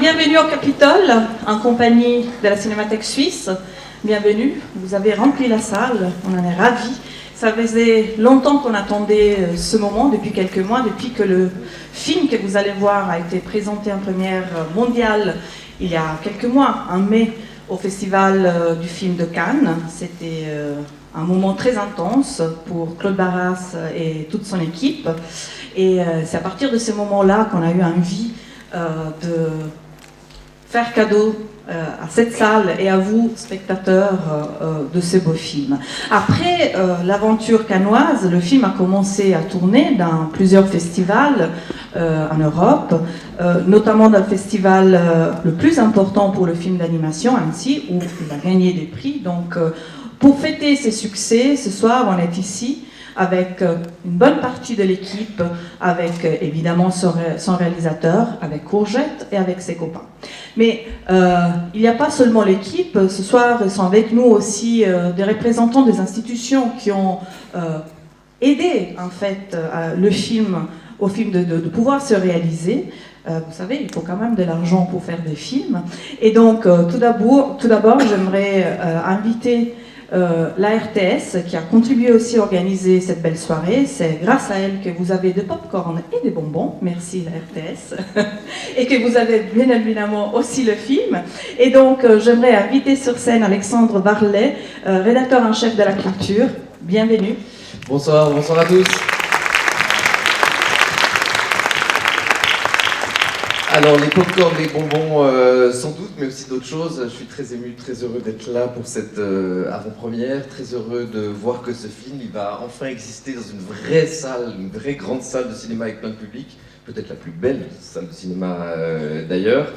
bienvenue au Capitole, en compagnie de la Cinémathèque suisse. Bienvenue, vous avez rempli la salle, on en est ravis. Ça faisait longtemps qu'on attendait ce moment, depuis quelques mois, depuis que le film que vous allez voir a été présenté en première mondiale il y a quelques mois, en mai, au Festival du film de Cannes. C'était un moment très intense pour Claude Barras et toute son équipe. Et c'est à partir de ce moment-là qu'on a eu envie de faire cadeau à cette salle et à vous, spectateurs de ce beau film. Après l'aventure cannoise, le film a commencé à tourner dans plusieurs festivals en Europe, notamment dans le festival le plus important pour le film d'animation, Annecy, où il a gagné des prix. Donc, pour fêter ses succès, ce soir, on est ici avec une bonne partie de l'équipe, avec évidemment son réalisateur, avec Courgette et avec ses copains. Mais il n'y a pas seulement l'équipe, ce soir ils sont avec nous aussi des représentants des institutions qui ont aidé en fait au film de pouvoir se réaliser. Vous savez, il faut quand même de l'argent pour faire des films. Et donc tout d'abord j'aimerais inviter la RTS qui a contribué aussi à organiser cette belle soirée. C'est grâce à elle que vous avez des pop-corn et des bonbons. Merci la RTS. Et que vous avez bien évidemment aussi le film. Et donc j'aimerais inviter sur scène Alexandre Barlet, rédacteur en chef de la culture. Bienvenue. Bonsoir à tous. Alors les pop-corn, les bonbons, sans doute, mais aussi d'autres choses. Je suis très ému, très heureux d'être là pour cette avant-première, très heureux de voir que ce film il va enfin exister dans une vraie salle, une vraie grande salle de cinéma avec plein de public, peut-être la plus belle salle de cinéma d'ailleurs.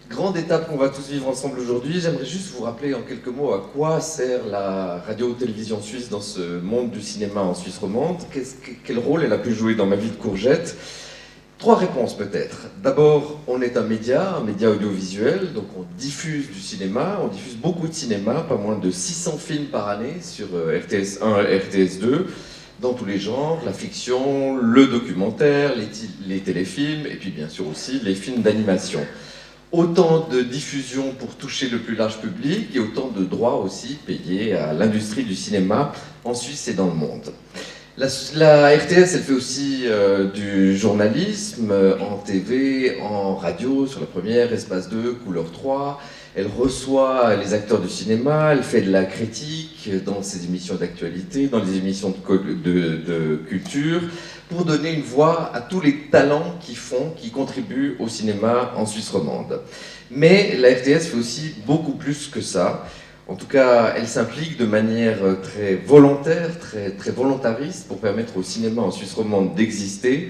Grande étape qu'on va tous vivre ensemble aujourd'hui. J'aimerais juste vous rappeler en quelques mots à quoi sert la radio-télévision suisse dans ce monde du cinéma en Suisse romande. Quel rôle elle a pu jouer dans ma vie de Courgette? 3 réponses peut-être. D'abord, on est un média audiovisuel, donc on diffuse du cinéma, on diffuse beaucoup de cinéma, pas moins de 600 films par année sur RTS 1 et RTS 2, dans tous les genres, la fiction, le documentaire, les téléfilms, et puis bien sûr aussi les films d'animation. Autant de diffusion pour toucher le plus large public, et autant de droits aussi payés à l'industrie du cinéma en Suisse et dans le monde. La RTS, elle fait aussi du journalisme en TV, en radio, sur la première, Espace 2, Couleur 3. Elle reçoit les acteurs du cinéma, elle fait de la critique dans ses émissions d'actualité, dans les émissions de culture, pour donner une voix à tous les talents qui contribuent au cinéma en Suisse romande. Mais la RTS fait aussi beaucoup plus que ça. En tout cas, elle s'implique de manière très volontaire, très volontariste pour permettre au cinéma en Suisse romande d'exister,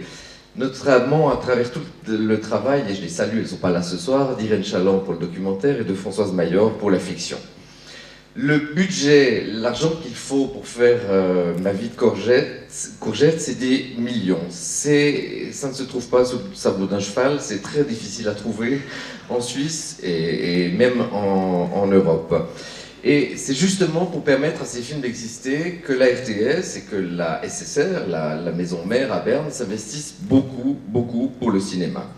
notamment à travers tout le travail, et je les salue, elles ne sont pas là ce soir, d'Irène Chaland pour le documentaire et de Françoise Mayor pour la fiction. Le budget, l'argent qu'il faut pour faire ma vie de Courgette, c'est des millions. Ça ne se trouve pas sous le sabot d'un cheval, c'est très difficile à trouver en Suisse et même en Europe. Et c'est justement pour permettre à ces films d'exister que la RTS et que la SSR, la maison mère à Berne, s'investissent beaucoup pour le cinéma.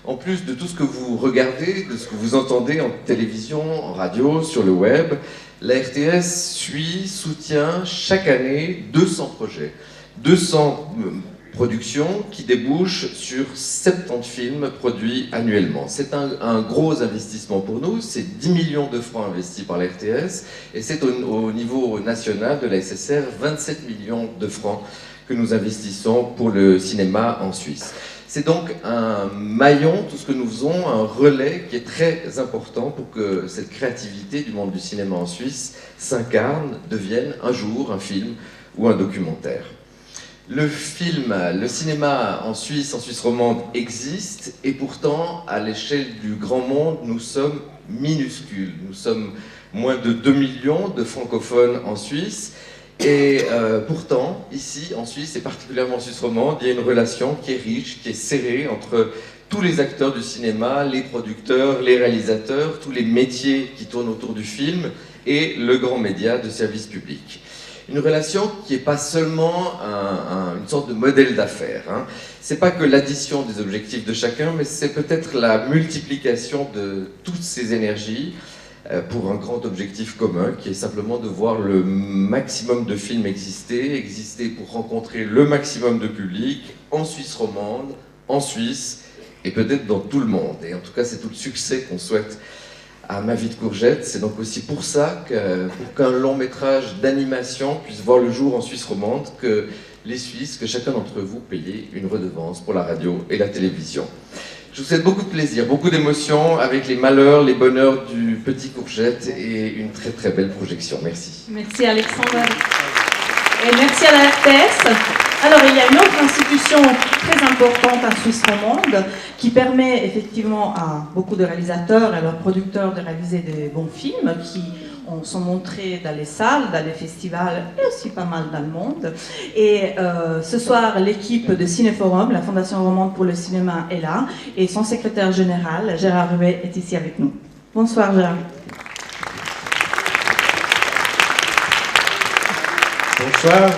En plus de tout ce que vous regardez, de ce que vous entendez en télévision, en radio, sur le web, la RTS soutient chaque année 200 projets, 200 productions qui débouchent sur 70 films produits annuellement. C'est un gros investissement pour nous, c'est 10 millions de francs investis par la RTS et c'est au niveau national de la SSR 27 millions de francs que nous investissons pour le cinéma en Suisse. C'est donc un maillon, tout ce que nous faisons, un relais qui est très important pour que cette créativité du monde du cinéma en Suisse s'incarne, devienne un jour un film ou un documentaire. Le cinéma en Suisse romande existe et pourtant, à l'échelle du grand monde, nous sommes minuscules. Nous sommes moins de 2 millions de francophones en Suisse. Et pourtant, ici, en Suisse, et particulièrement en Suisse romande, il y a une relation qui est riche, qui est serrée entre tous les acteurs du cinéma, les producteurs, les réalisateurs, tous les métiers qui tournent autour du film et le grand média de service public. Une relation qui n'est pas seulement une sorte de modèle d'affaires. Hein. C'est pas que l'addition des objectifs de chacun, mais c'est peut-être la multiplication de toutes ces énergies pour un grand objectif commun, qui est simplement de voir le maximum de films exister pour rencontrer le maximum de public en Suisse romande, en Suisse, et peut-être dans tout le monde. Et en tout cas, c'est tout le succès qu'on souhaite à Ma vie de courgette. C'est donc aussi pour ça pour qu'un long métrage d'animation puisse voir le jour en Suisse romande, que les Suisses, que chacun d'entre vous paye une redevance pour la radio et la télévision. Je vous souhaite beaucoup de plaisir, beaucoup d'émotions avec les malheurs, les bonheurs du petit Courgette et une très très belle projection. Merci. Merci Alexandre. Et merci à la RTS. Alors il y a une autre institution très importante en Suisse romande qui permet effectivement à beaucoup de réalisateurs et à leurs producteurs de réaliser des bons films qui sont montrés dans les salles, dans les festivals et aussi pas mal dans le monde. Et ce soir, l'équipe de Cinéforum, la Fondation romande pour le cinéma, est là et son secrétaire général, Gérard Ruet, est ici avec nous. Bonsoir Gérard. Bonsoir.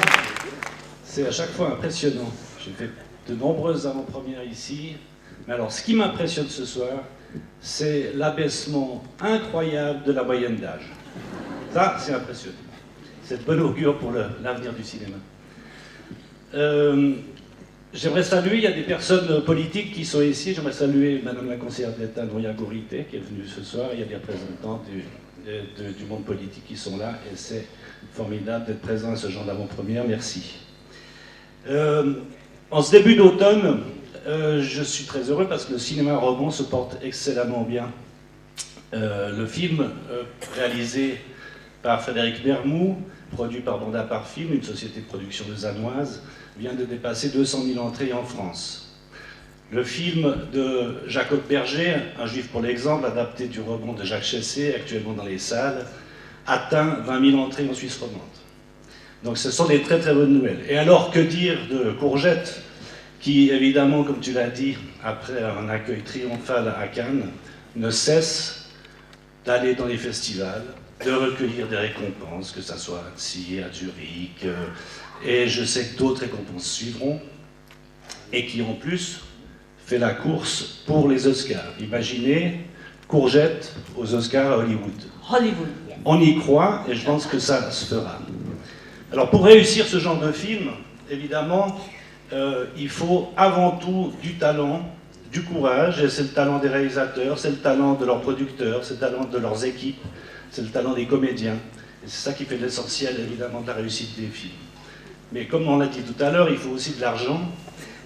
C'est à chaque fois impressionnant. J'ai fait de nombreuses avant-premières ici. Mais alors, ce qui m'impressionne ce soir, c'est l'abaissement incroyable de la moyenne d'âge. Ça, c'est impressionnant. C'est de bon augure pour l'avenir du cinéma. J'aimerais saluer, il y a des personnes politiques qui sont ici. J'aimerais saluer Madame la conseillère d'État, Nouria Gourité, qui est venue ce soir. Il y a des représentants du monde politique qui sont là. Et c'est formidable d'être présent à ce genre d'avant-première. Merci. En ce début d'automne, je suis très heureux parce que le cinéma roman se porte excellemment bien. Le film réalisé par Frédéric Bermou, produit par Banda Par Film, une société de production lausannoise, vient de dépasser 200 000 entrées en France. Le film de Jacob Berger, Un juif pour l'exemple, adapté du roman de Jacques Chessé, actuellement dans les salles, atteint 20 000 entrées en Suisse romande. Donc ce sont des très très bonnes nouvelles. Et alors, que dire de Courgette, qui évidemment, comme tu l'as dit, après un accueil triomphal à Cannes, ne cesse d'aller dans les festivals, de recueillir des récompenses, que ce soit à Annecy, à Zurich, et je sais que d'autres récompenses suivront, et qui en plus fait la course pour les Oscars. Imaginez Courgette aux Oscars à Hollywood. Hollywood. On y croit, et je pense que ça se fera. Alors pour réussir ce genre de film, évidemment, il faut avant tout du talent, du courage, et c'est le talent des réalisateurs, c'est le talent de leurs producteurs, c'est le talent de leurs équipes, c'est le talent des comédiens. Et c'est ça qui fait l'essentiel, évidemment, de la réussite des films. Mais comme on l'a dit tout à l'heure, il faut aussi de l'argent,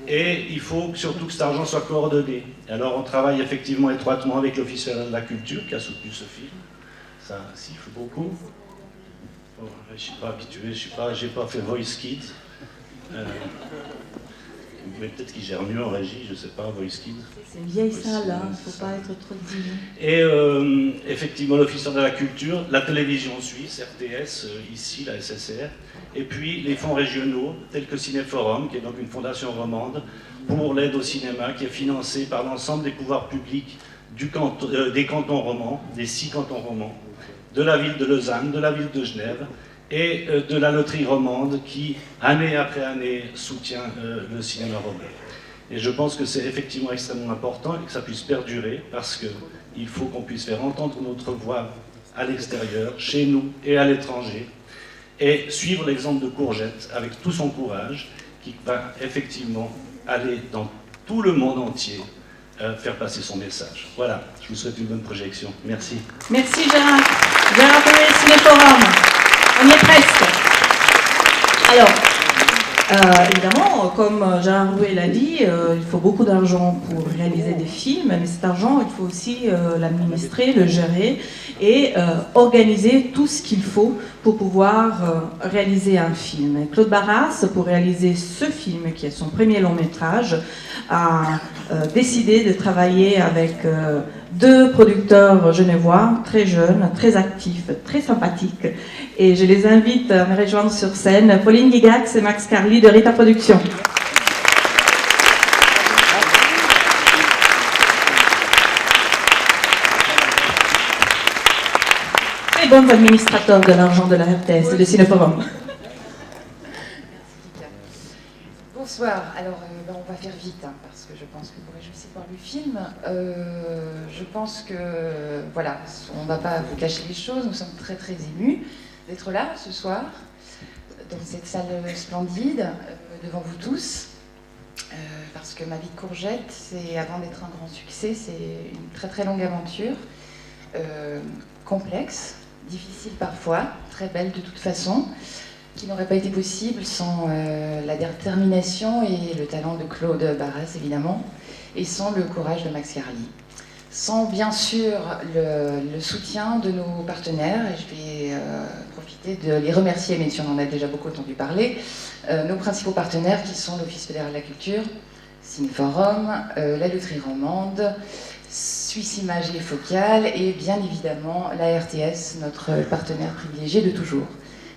et il faut surtout que cet argent soit coordonné. Et alors on travaille effectivement étroitement avec l'Office fédéral de la culture, qui a soutenu ce film. Ça siffle beaucoup. Bon, je ne suis pas habitué, j'ai pas fait Voice Kids. Mais peut-être qu'il gère mieux en régie, je ne sais pas, Voice Kids. C'est une vieille salle, hein, il ne faut pas être trop digne. Et effectivement, l'Office de la culture, la télévision suisse, RTS, ici, la SSR, et puis les fonds régionaux, tels que Cinéforum, qui est donc une fondation romande, pour l'aide au cinéma, qui est financée par l'ensemble des pouvoirs publics des cantons romans, des 6 cantons romans, de la ville de Lausanne, de la ville de Genève, et de la loterie romande qui, année après année, soutient le cinéma romain. Et je pense que c'est effectivement extrêmement important et que ça puisse perdurer parce qu'il faut qu'on puisse faire entendre notre voix à l'extérieur, chez nous et à l'étranger, et suivre l'exemple de Courgette avec tout son courage qui va effectivement aller dans tout le monde entier faire passer son message. Voilà, je vous souhaite une bonne projection. Merci. Merci Gérard. Gérard Ruet, Cinéforum. On y est presque. Alors, évidemment, comme Gérard Ruet l'a dit, il faut beaucoup d'argent pour réaliser des films, mais cet argent, il faut aussi l'administrer, le gérer et organiser tout ce qu'il faut pour pouvoir réaliser un film. Et Claude Barras, pour réaliser ce film, qui est son premier long métrage, a décidé de travailler avec 2 producteurs genevois, très jeunes, très actifs, très sympathiques. Et je les invite à me rejoindre sur scène, Pauline Gigax et Max Carly de Rita Productions. Très bons administrateurs de l'argent de la RTS et de Cinéforum. bonsoir. Alors, on va faire vite, hein, parce que je pense que vous réjouissez par le film. Je pense que, voilà, on ne va pas vous cacher les choses. Nous sommes très, très émus d'être là ce soir, dans cette salle splendide, devant vous tous. Parce que Ma vie de courgette, c'est, avant d'être un grand succès, c'est une très, très longue aventure. Complexe, difficile parfois, très belle de toute façon, qui n'aurait pas été possible sans la détermination et le talent de Claude Barras, évidemment, et sans le courage de Max Carly. Sans, bien sûr, le soutien de nos partenaires, et je vais profiter de les remercier, même si on en a déjà beaucoup entendu parler, nos principaux partenaires qui sont l'Office fédéral de la culture, Cinéforum, la Loterie romande, Suisse Images et Focale, et bien évidemment la RTS, notre partenaire privilégié de toujours.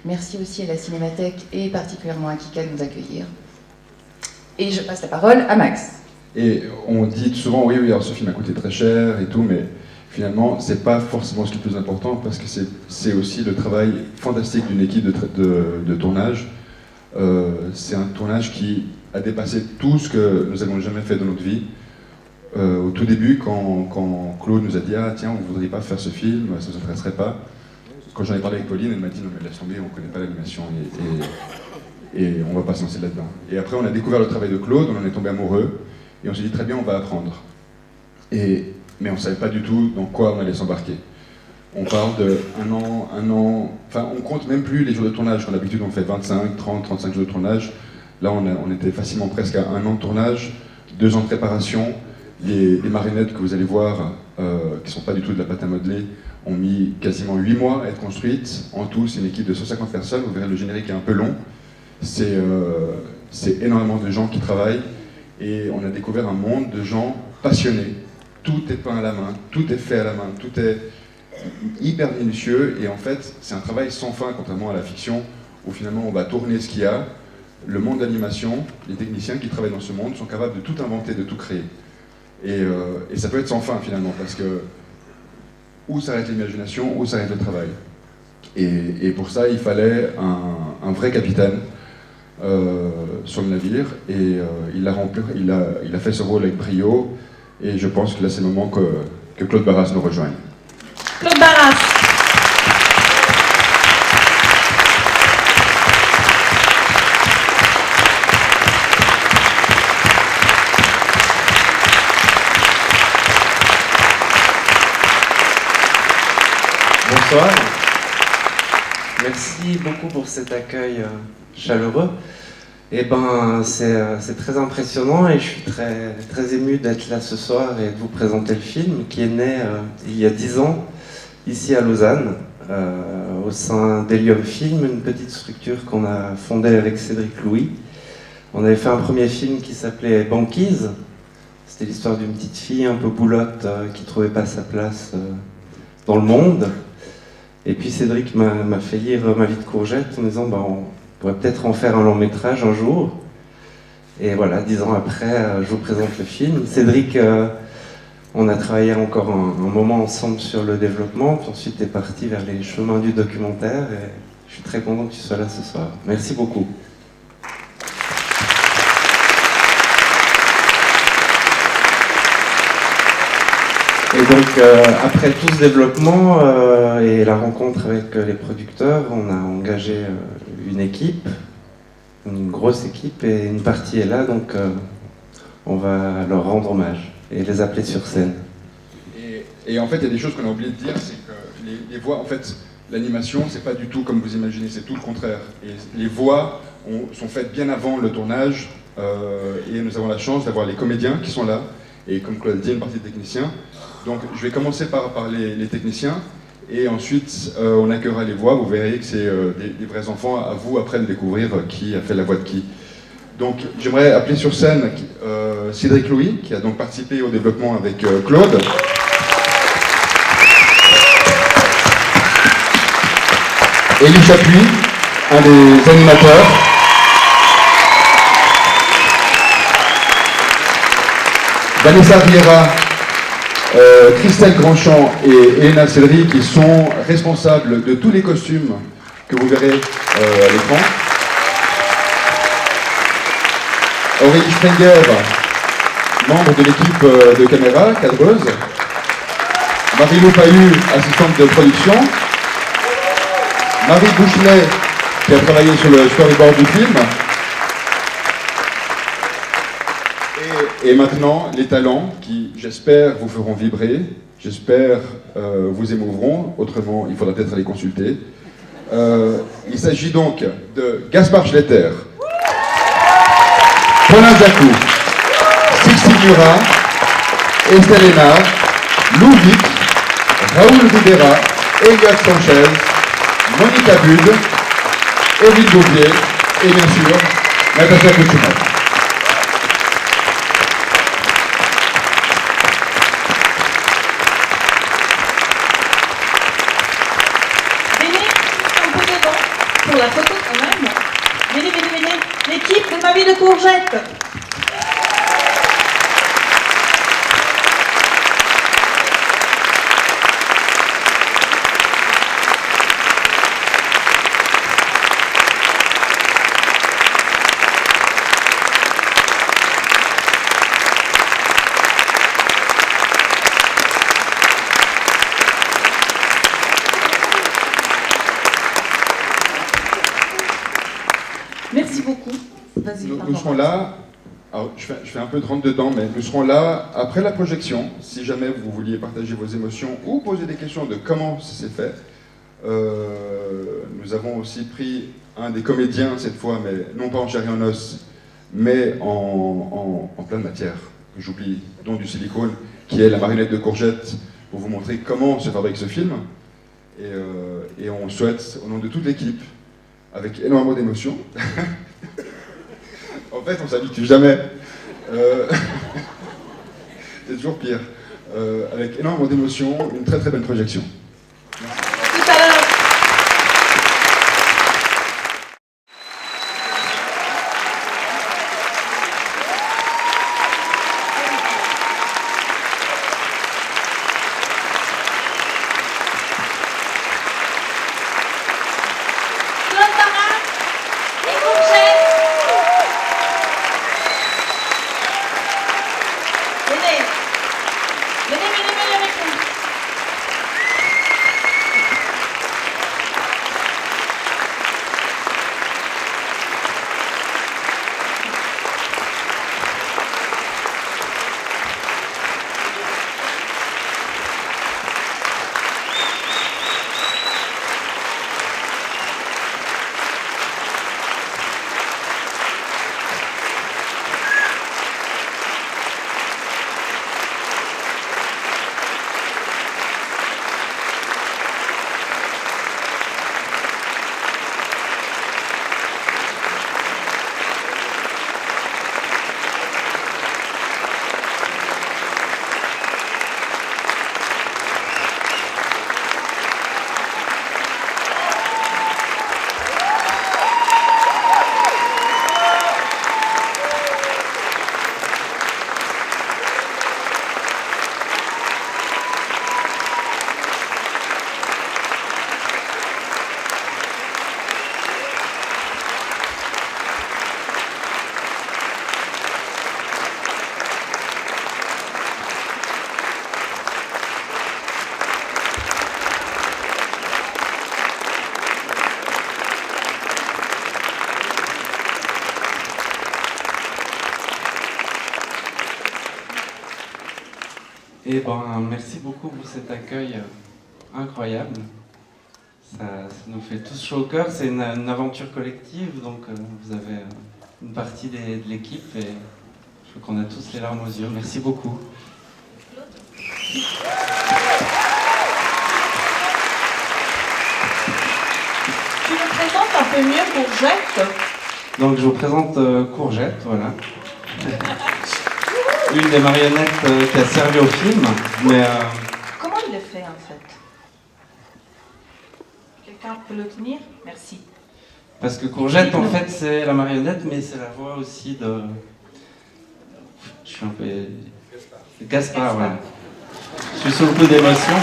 Merci aussi à la Cinémathèque et particulièrement à Kika de nous accueillir. Et je passe la parole à Max. Et on dit souvent, oui, alors ce film a coûté très cher et tout, mais finalement, c'est pas forcément ce qui est le plus important, parce que c'est aussi le travail fantastique d'une équipe de tournage. C'est un tournage qui a dépassé tout ce que nous avons jamais fait dans notre vie. Au tout début, quand Claude nous a dit « Ah tiens, on ne voudrait pas faire ce film, ça ne nous intéresserait pas », quand j'en ai parlé avec Pauline, elle m'a dit « Non mais laisse tomber, on ne connaît pas l'animation et on ne va pas se lancer là-dedans ». Et après, on a découvert le travail de Claude, on en est tombé amoureux, et on s'est dit « Très bien, on va apprendre ». Mais on ne savait pas du tout dans quoi on allait s'embarquer. On parle de un an, enfin on compte même plus les jours de tournage, quand d'habitude on fait 25, 30, 35 jours de tournage. Là on était facilement presque à 1 an de tournage, 2 ans de préparation. Les marionnettes que vous allez voir, qui ne sont pas du tout de la pâte à modeler, ont mis quasiment 8 mois à être construites. En tout, c'est une équipe de 150 personnes, vous verrez le générique est un peu long. C'est énormément de gens qui travaillent, et on a découvert un monde de gens passionnés. Tout est peint à la main, tout est fait à la main, tout est hyper minutieux, et en fait c'est un travail sans fin, contrairement à la fiction où finalement on va tourner ce qu'il y a. Le monde d'animation, les techniciens qui travaillent dans ce monde sont capables de tout inventer, de tout créer, et ça peut être sans fin finalement, parce que où s'arrête l'imagination, où s'arrête le travail, et pour ça il fallait un vrai capitaine sur le navire, et il a fait ce rôle avec brio, et je pense que là c'est le moment que Claude Barras nous rejoigne. Claude Barras. Bonsoir. Merci beaucoup pour cet accueil chaleureux. Eh ben, c'est très impressionnant, et je suis très, très ému d'être là ce soir et de vous présenter le film qui est né il y a 10 ans ici à Lausanne, au sein d'Helium Film, une petite structure qu'on a fondée avec Cédric Louis. On avait fait un premier film qui s'appelait Banquise. C'était l'histoire d'une petite fille un peu boulotte qui ne trouvait pas sa place dans le monde. Et puis Cédric m'a fait lire Ma vie de courgette en disant on pourrait peut-être en faire un long métrage un jour. Et voilà, 10 ans après, je vous présente le film. Cédric, on a travaillé encore un moment ensemble sur le développement, puis ensuite est parti vers les chemins du documentaire, et je suis très content que tu sois là ce soir. Merci beaucoup. Et donc, après tout ce développement et la rencontre avec les producteurs, on a engagé une équipe, une grosse équipe, et une partie est là, donc on va leur rendre hommage et les appeler sur scène. Et en fait, il y a des choses qu'on a oublié de dire, c'est que les voix, en fait, l'animation, c'est pas du tout comme vous imaginez, c'est tout le contraire. Et les voix sont faites bien avant le tournage, et nous avons la chance d'avoir les comédiens qui sont là, et comme Claude dit, une partie des techniciens. Donc je vais commencer par les techniciens, et ensuite on accueillera les voix. Vous verrez que c'est des vrais enfants. À vous après de découvrir qui a fait la voix de qui. Donc j'aimerais appeler sur scène Cédric Louis, qui a donc participé au développement avec Claude. Élie Chapuis, un des animateurs. Vanessa Riera, Christelle Grandchamp et Elena Cédric, qui sont responsables de tous les costumes que vous verrez à l'écran. Aurélie Sprenger, membre de l'équipe de caméra, cadreuse. Marie-Lou Pahu, assistante de production. Marie Bouchelet, qui a travaillé sur le storyboard du film. Et maintenant, les talents qui, j'espère, vous feront vibrer, j'espère, vous émouvront, autrement, il faudra peut-être aller consulter. Il s'agit donc de Gaspard Schletter, Paulin Jacou, Sixi Murat, Estelle Hénard, Lou Vic, Raoul Rivera, Elliot Sanchez, Monica Bud, Eric Gauvier et bien sûr, Natacha Kouchoumov. Pour la photo quand même. Venez, l'équipe de Ma vie de courgette. Merci beaucoup. Vas-y, Nous serons là, alors je fais un peu de rentre dedans, mais nous serons là après la projection, si jamais vous vouliez partager vos émotions ou poser des questions de comment ça s'est fait. Nous avons aussi pris un des comédiens cette fois, mais non pas en chair et en os, mais en plein de matière, que j'oublie, dont du silicone, qui est la marionnette de courgette, pour vous montrer comment se fabrique ce film. Et on souhaite, au nom de toute l'équipe, avec énormément d'émotion. En fait, on s'habitue jamais. C'est toujours pire. Avec énormément d'émotion, une très très belle projection. Tout à l'heure. Eh ben, merci beaucoup pour cet accueil incroyable. Ça nous fait tous chaud au cœur. C'est une aventure collective, donc vous avez une partie de l'équipe et je crois qu'on a tous les larmes aux yeux. Merci beaucoup. Tu me présentes un peu mieux Courgette. Donc je vous présente Courgette, voilà. Une des marionnettes qui a servi au film, mais... Comment il le fait en fait? Quelqu'un peut le tenir? Merci. Parce que Courgette, en fait, c'est la marionnette, mais c'est la voix aussi de... Je suis un peu... Gaspard, voilà. Je suis sous le coup d'émotion.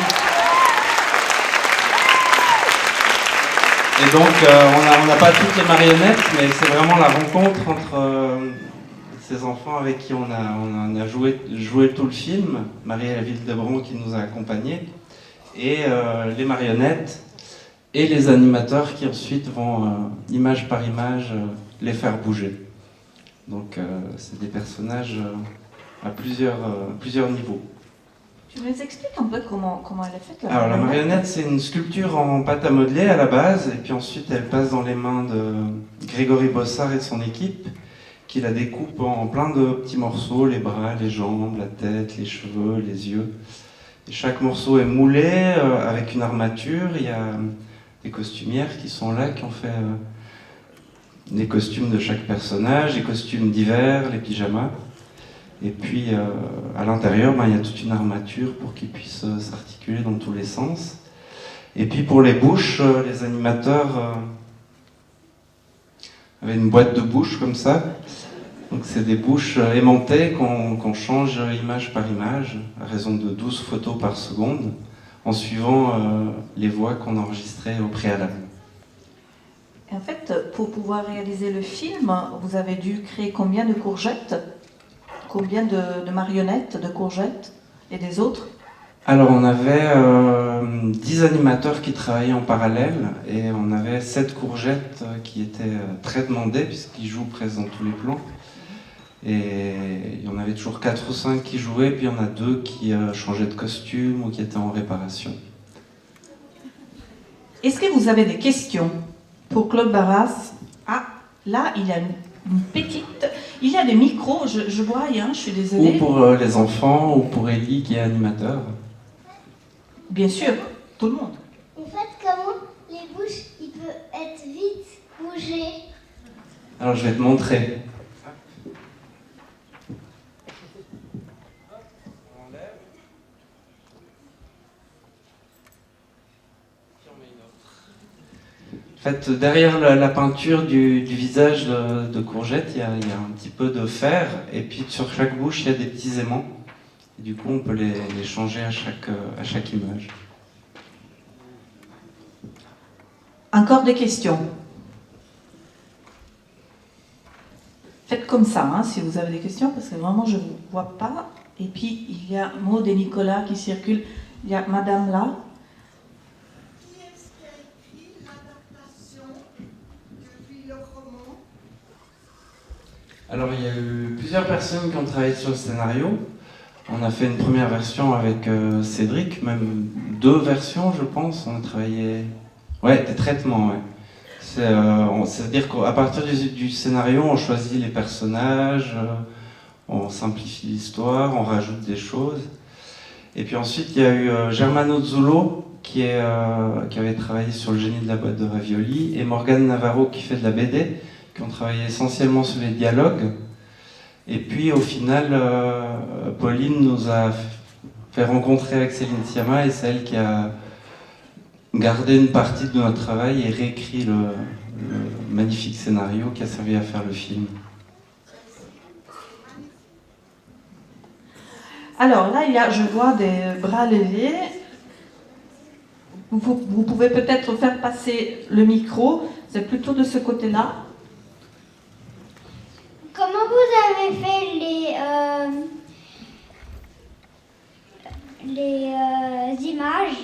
Et donc, on n'a pas toutes les marionnettes, mais c'est vraiment la rencontre entre ces enfants avec qui on a joué tout le film, Marie-Ève Vildebron qui nous a accompagnés, et les marionnettes, et les animateurs qui ensuite vont, image par image, les faire bouger. Donc c'est des personnages à plusieurs niveaux. Tu nous expliques un peu comment elle est faite Alors la marionnette, c'est une sculpture en pâte à modeler à la base, et puis ensuite elle passe dans les mains de Grégory Bossard et de son équipe, qui la découpe en plein de petits morceaux, les bras, les jambes, la tête, les cheveux, les yeux. Et chaque morceau est moulé avec une armature. Il y a des costumières qui sont là, qui ont fait les costumes de chaque personnage, les costumes d'hiver, les pyjamas. Et puis à l'intérieur, il y a toute une armature pour qu'ils puissent s'articuler dans tous les sens. Et puis pour les bouches, les animateurs avaient une boîte de bouches comme ça. Donc c'est des bouches aimantées qu'on change image par image, à raison de 12 photos par seconde, en suivant les voix qu'on enregistrait au préalable. Et en fait, pour pouvoir réaliser le film, vous avez dû créer combien de courgettes? Combien de marionnettes, de courgettes et des autres? Alors on avait 10 animateurs qui travaillaient en parallèle, et on avait 7 courgettes qui étaient très demandées, puisqu'ils jouent presque dans tous les plans. Et il y en avait toujours 4 ou 5 qui jouaient, puis il y en a 2 qui changeaient de costume ou qui étaient en réparation. Est-ce que vous avez des questions pour Claude Barras? Ah, là, il y a une petite... Il y a des micros, je vois rien, je suis désolée. Ou pour les enfants, ou pour Ellie qui est animateur. Bien sûr, tout le monde. En fait, comment les bouches, ils peuvent être vite bougées? Alors je vais te montrer. En fait, derrière la peinture du visage de Courgette, il y a un petit peu de fer, et puis sur chaque bouche, il y a des petits aimants. Et du coup, on peut les changer à chaque image. Encore des questions? Faites comme ça, hein, si vous avez des questions, parce que vraiment, je ne vous vois pas. Et puis, il y a Maud et Nicolas qui circulent. Il y a Madame là. Alors, il y a eu plusieurs personnes qui ont travaillé sur le scénario. On a fait une première version avec Cédric, même 2 versions, je pense. On a travaillé... Ouais, des traitements, ouais. C'est-à-dire qu'à partir du scénario, on choisit les personnages, on simplifie l'histoire, on rajoute des choses. Et puis ensuite, il y a eu Germano Zulo, qui avait travaillé sur le génie de la boîte de ravioli, et Morgane Navarro, qui fait de la BD, qui ont travaillé essentiellement sur les dialogues. Et puis au final, Pauline nous a fait rencontrer avec Céline Sciamma, et c'est elle qui a gardé une partie de notre travail et réécrit le magnifique scénario qui a servi à faire le film. Alors là, je vois des bras levés. Vous pouvez peut-être faire passer le micro, c'est plutôt de ce côté-là. Comment vous avez fait les images?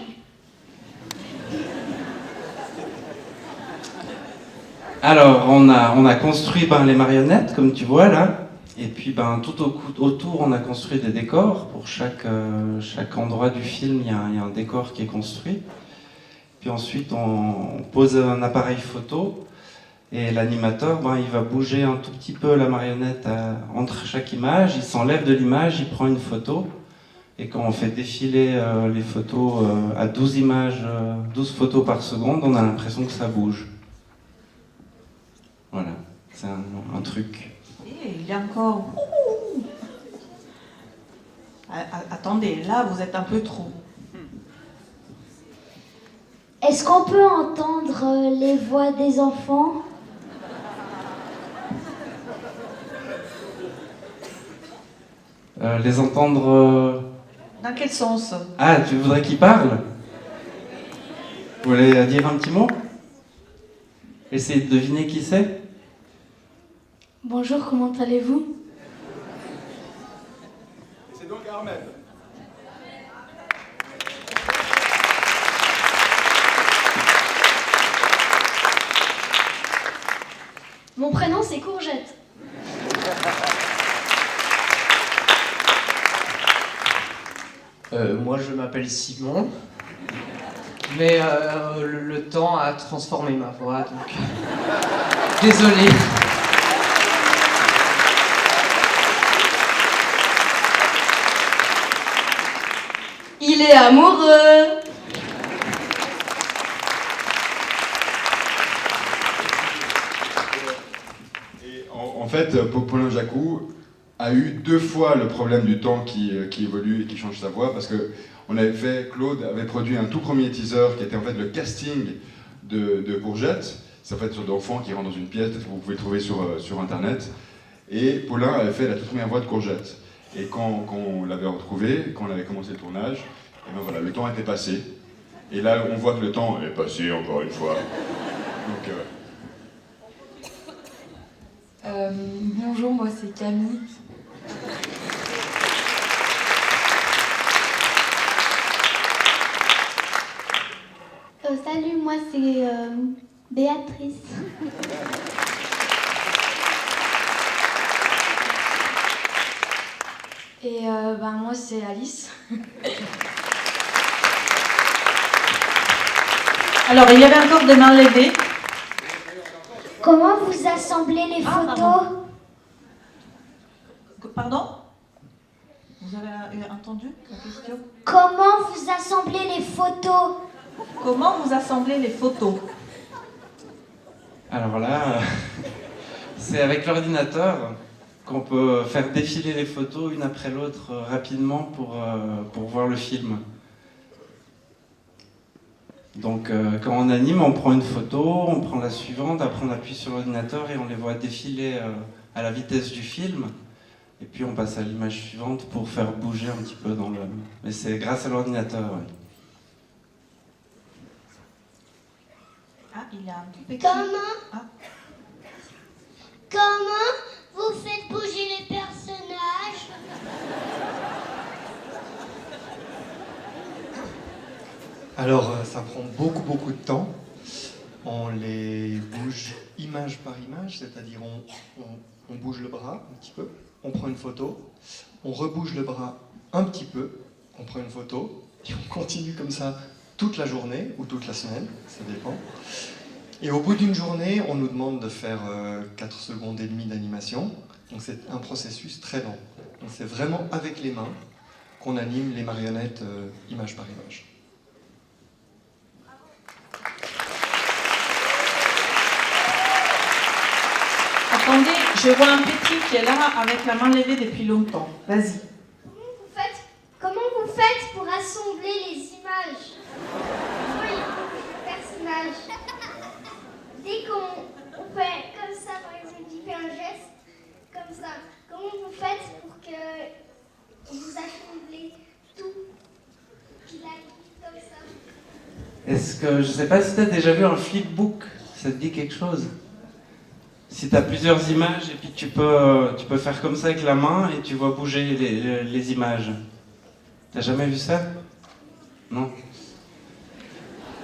Alors, on a construit les marionnettes, comme tu vois là, et puis tout autour, on a construit des décors. Pour chaque endroit du film, il y a un décor qui est construit. Puis ensuite, on pose un appareil photo, et l'animateur, il va bouger un tout petit peu la marionnette entre chaque image, il s'enlève de l'image, il prend une photo, et quand on fait défiler les photos à 12 images, 12 photos par seconde, on a l'impression que ça bouge. Voilà, c'est un truc. Et il y a encore... Attendez, là, vous êtes un peu trop. Est-ce qu'on peut entendre les voix des enfants? Les entendre... Dans quel sens? Ah, tu voudrais qu'ils parlent? Vous voulez dire un petit mot? Essayez de deviner qui c'est? Bonjour, comment allez-vous? Amen. Mon prénom c'est Courgette. Moi je m'appelle Simon, mais le temps a transformé ma voix, donc désolé. Il est amoureux. Et en fait, Paulin Jacou a eu 2 fois le problème du temps qui évolue et qui change sa voix, parce que Claude avait produit un tout premier teaser qui était en fait le casting de Courgette. C'est en fait sur d'enfants qui rentrent dans une pièce, vous pouvez le trouver sur internet. Et Paulin avait fait la toute première voix de Courgette. Et quand on l'avait retrouvé, quand on avait commencé le tournage, et ben voilà, le temps était passé. Et là, on voit que le temps est passé encore une fois. Donc, bonjour, moi c'est Camille. Salut, moi c'est Béatrice. Et moi c'est Alice. Alors, il y avait encore des mains levées. Comment vous assemblez les photos? Pardon? Vous avez entendu la question? Comment vous assemblez les photos? Comment vous assemblez les photos? Alors là, c'est avec l'ordinateur qu'on peut faire défiler les photos une après l'autre rapidement pour voir le film. Donc quand on anime, on prend une photo, on prend la suivante, après on appuie sur l'ordinateur et on les voit défiler à la vitesse du film. Et puis on passe à l'image suivante pour faire bouger un petit peu dans le... Mais c'est grâce à l'ordinateur, oui. Ah, il y a un tout petit... Comment vous faites bouger les personnages? Alors, ça prend beaucoup de temps. On les bouge image par image, c'est-à-dire on bouge le bras un petit peu, on prend une photo, on rebouge le bras un petit peu, on prend une photo, et on continue comme ça toute la journée ou toute la semaine, ça dépend. Et au bout d'une journée, on nous demande de faire 4 secondes et demie d'animation, donc c'est un processus très lent. Donc c'est vraiment avec les mains qu'on anime les marionnettes image par image. Attendez, je vois un petit qui est là avec la main levée depuis longtemps. Vas-y. Comment vous faites pour assembler les images? Oui, le personnage. Dès qu'on fait comme ça, par exemple, il fait un geste comme ça. Comment vous faites pour que vous assemblez tout, qu'il aille comme ça? Est-ce que, je sais pas si tu as déjà vu un flipbook, ça te dit quelque chose? Si tu as plusieurs images et puis tu peux faire comme ça avec la main et tu vois bouger les images. T'as jamais vu ça? Non?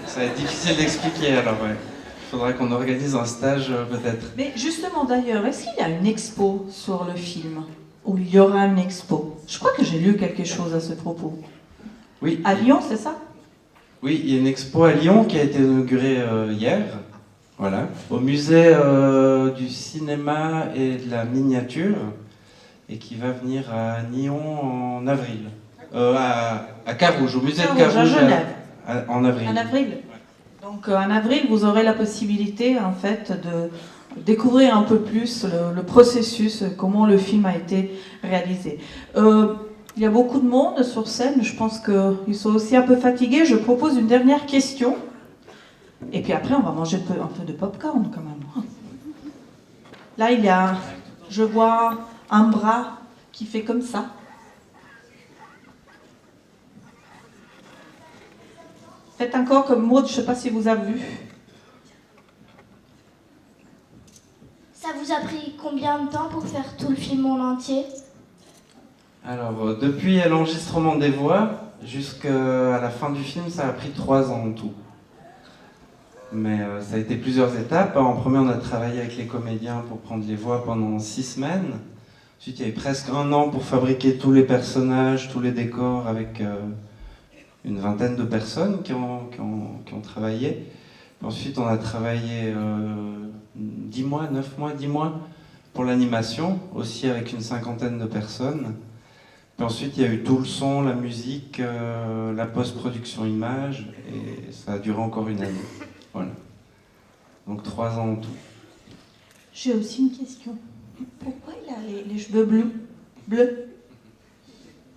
Ça va être difficile d'expliquer alors, ouais. Il faudra qu'on organise un stage peut-être. Mais justement d'ailleurs, est-ce qu'il y a une expo sur le film? Ou il y aura une expo? Je crois que j'ai lu quelque chose à ce propos. Oui. À Lyon, c'est ça? Oui, il y a une expo à Lyon qui a été inaugurée hier. Voilà, au musée du cinéma et de la miniature, et qui va venir à Nyon en avril. À Carouge, au musée de Carouge à Genève. En avril. En avril. Donc en avril, vous aurez la possibilité en fait de découvrir un peu plus le processus, comment le film a été réalisé. Il y a beaucoup de monde sur scène, je pense qu'ils sont aussi un peu fatigués. Je propose une dernière question. Et puis après, on va manger un peu de popcorn quand même. Là, je vois un bras qui fait comme ça. Faites encore comme Maud, je ne sais pas si vous avez vu. Ça vous a pris combien de temps pour faire tout le film en entier? Alors, depuis l'enregistrement des voix jusqu'à la fin du film, ça a pris 3 ans en tout. Mais ça a été plusieurs étapes. En premier, on a travaillé avec les comédiens pour prendre les voix pendant 6 semaines. Ensuite, il y avait presque 1 an pour fabriquer tous les personnages, tous les décors, avec une vingtaine de personnes qui ont travaillé. Ensuite, on a travaillé 10 mois, 9 mois, 10 mois pour l'animation, aussi avec une 50aine de personnes. Puis ensuite, il y a eu tout le son, la musique, la post-production image, et ça a duré encore 1 année. Voilà. Donc 3 ans en tout. J'ai aussi une question. Pourquoi il a les cheveux bleus?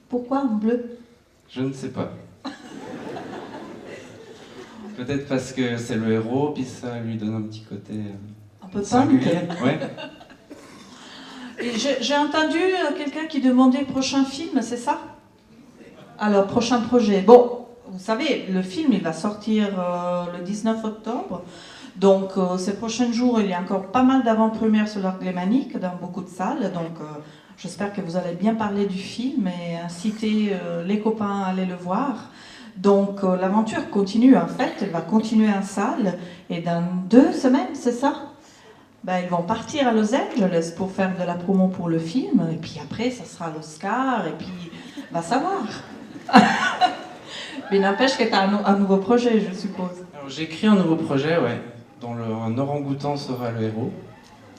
Pourquoi en bleu? Je ne sais pas. Peut-être parce que c'est le héros, puis ça lui donne un petit côté un peu singulier. Ouais. Et j'ai entendu quelqu'un qui demandait prochain film, c'est ça? Alors, prochain projet. Bon, vous savez, le film, il va sortir le 19 octobre. Donc, ces prochains jours, il y a encore pas mal d'avant-premières sur l'Arc Lémanique dans beaucoup de salles. Donc, j'espère que vous allez bien parler du film et inciter les copains à aller le voir. Donc, l'aventure continue, en fait. Elle va continuer en salle. Et dans 2 semaines, c'est ça? Ben, ils vont partir à Los Angeles pour faire de la promo pour le film. Et puis après, ça sera l'Oscar. Et puis, va savoir. Mais n'empêche que tu as un nouveau projet, je suppose. Alors, j'ai écrit un nouveau projet, ouais, dont un orang-outan sera le héros.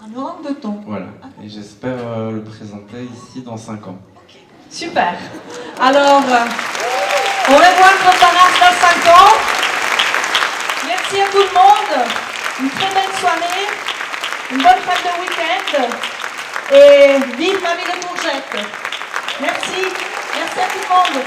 Un orang-outan. Voilà. Et j'espère le présenter ici dans 5 ans. Okay. Super. Alors, on revoit Claude Barras dans 5 ans. Merci à tout le monde. Une très belle soirée. Une bonne fin de week-end. Et vive ma vie de courgette. Merci. Merci à tout le monde.